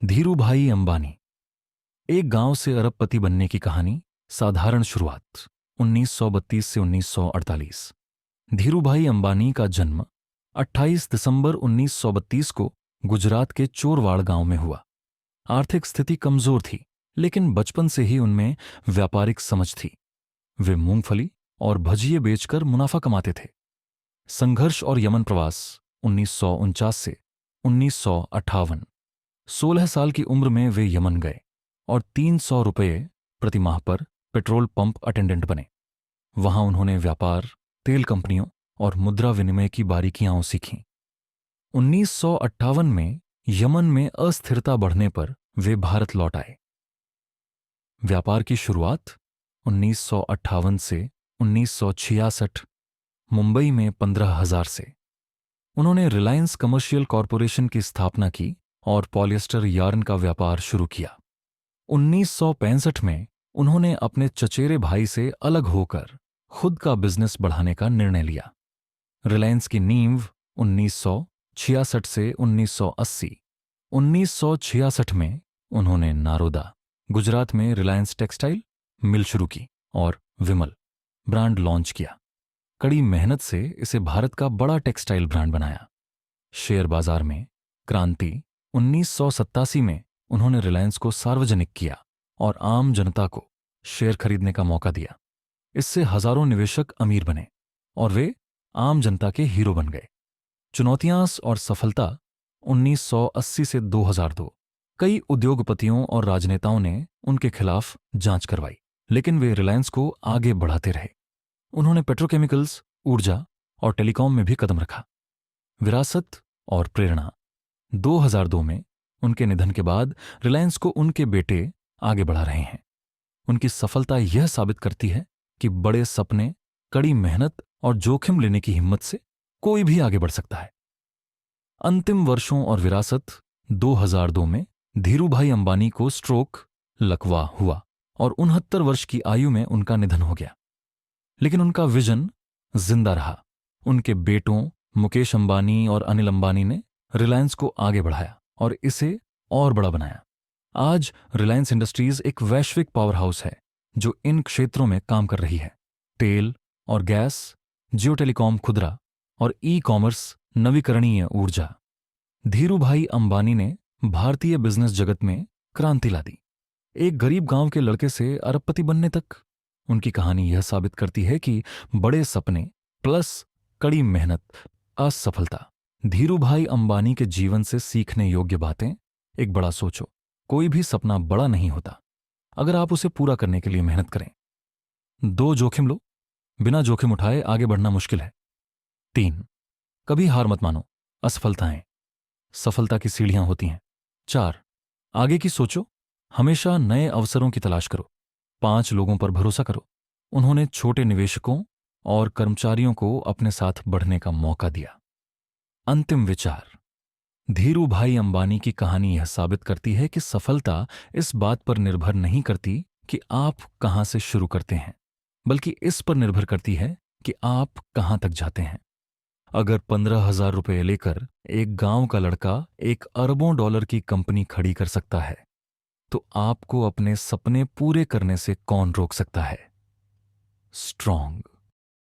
धीरूभाई अंबानी। एक गांव से अरबपति बनने की कहानी। साधारण शुरुआत 1932 से 1948। धीरूभाई अंबानी का जन्म 28 दिसंबर 1932 को गुजरात के चोरवाड़ गांव में हुआ। आर्थिक स्थिति कमजोर थी, लेकिन बचपन से ही उनमें व्यापारिक समझ थी। वे मूंगफली और भजिए बेचकर मुनाफा कमाते थे। संघर्ष और यमन प्रवास 1949 से 1958। 16 साल की उम्र में वे यमन गए और 300 रुपये प्रति माह पर पेट्रोल पंप अटेंडेंट बने। वहां उन्होंने व्यापार, तेल कंपनियों और मुद्रा विनिमय की बारीकियां सीखीं। 1958 में यमन में अस्थिरता बढ़ने पर वे भारत लौट आए। व्यापार की शुरुआत 1958 से 1966 मुंबई में 15,000 से। उन्होंने रिलायंस कमर्शियल कॉरपोरेशन की स्थापना की और पॉलिएस्टर यार्न का व्यापार शुरू किया। 1965 में उन्होंने अपने चचेरे भाई से अलग होकर खुद का बिजनेस बढ़ाने का निर्णय लिया। रिलायंस की नींव 1966 से 1980। 1966 में उन्होंने नारोदा, गुजरात में रिलायंस टेक्सटाइल मिल शुरू की और विमल ब्रांड लॉन्च किया। कड़ी मेहनत से इसे भारत का बड़ा टेक्सटाइल ब्रांड बनाया। शेयर बाजार में क्रांति 1987 में उन्होंने रिलायंस को सार्वजनिक किया और आम जनता को शेयर खरीदने का मौका दिया। इससे हजारों निवेशक अमीर बने और वे आम जनता के हीरो बन गए। चुनौतियां और सफलता 1980 से 2002। कई उद्योगपतियों और राजनेताओं ने उनके खिलाफ जांच करवाई, लेकिन वे रिलायंस को आगे बढ़ाते रहे। उन्होंने पेट्रोकेमिकल्स, ऊर्जा और टेलीकॉम में भी कदम रखा। विरासत और प्रेरणा 2002 में उनके निधन के बाद रिलायंस को उनके बेटे आगे बढ़ा रहे हैं। उनकी सफलता यह साबित करती है कि बड़े सपने, कड़ी मेहनत और जोखिम लेने की हिम्मत से कोई भी आगे बढ़ सकता है। अंतिम वर्षों और विरासत 2002 में धीरूभाई अंबानी को स्ट्रोक लकवा हुआ और 69 वर्ष की आयु में उनका निधन हो गया। लेकिन उनका विजन जिंदा रहा। उनके बेटों मुकेश अंबानी और अनिल अंबानी ने रिलायंस को आगे बढ़ाया और इसे और बड़ा बनाया। आज रिलायंस इंडस्ट्रीज एक वैश्विक पावर हाउस है जो इन क्षेत्रों में काम कर रही है: तेल और गैस, जियो टेलीकॉम, खुदरा और ई कॉमर्स, नवीकरणीय ऊर्जा। धीरूभाई अंबानी ने भारतीय बिजनेस जगत में क्रांति ला दी। एक गरीब गांव के लड़के से अरबपति बनने तक। उनकी कहानी यह साबित करती है कि बड़े सपने प्लस कड़ी मेहनत, असफलता। धीरूभाई अंबानी के जीवन से सीखने योग्य बातें। एक बड़ा सोचो, कोई भी सपना बड़ा नहीं होता अगर आप उसे पूरा करने के लिए मेहनत करें। 2 जोखिम लो, बिना जोखिम उठाए आगे बढ़ना मुश्किल है। 3 कभी हार मत मानो, असफलताएं सफलता की सीढ़ियां होती हैं। 4 आगे की सोचो, हमेशा नए अवसरों की तलाश करो। 5 लोगों पर भरोसा करो। उन्होंने छोटे निवेशकों और कर्मचारियों को अपने साथ बढ़ने का मौका दिया। अंतिम विचार। धीरूभाई अंबानी की कहानी यह साबित करती है कि सफलता इस बात पर निर्भर नहीं करती कि आप कहां से शुरू करते हैं, बल्कि इस पर निर्भर करती है कि आप कहां तक जाते हैं। अगर 15,000 रुपये लेकर एक गांव का लड़का एक अरबों डॉलर की कंपनी खड़ी कर सकता है, तो आपको अपने सपने पूरे करने से कौन रोक सकता है? स्ट्रॉन्ग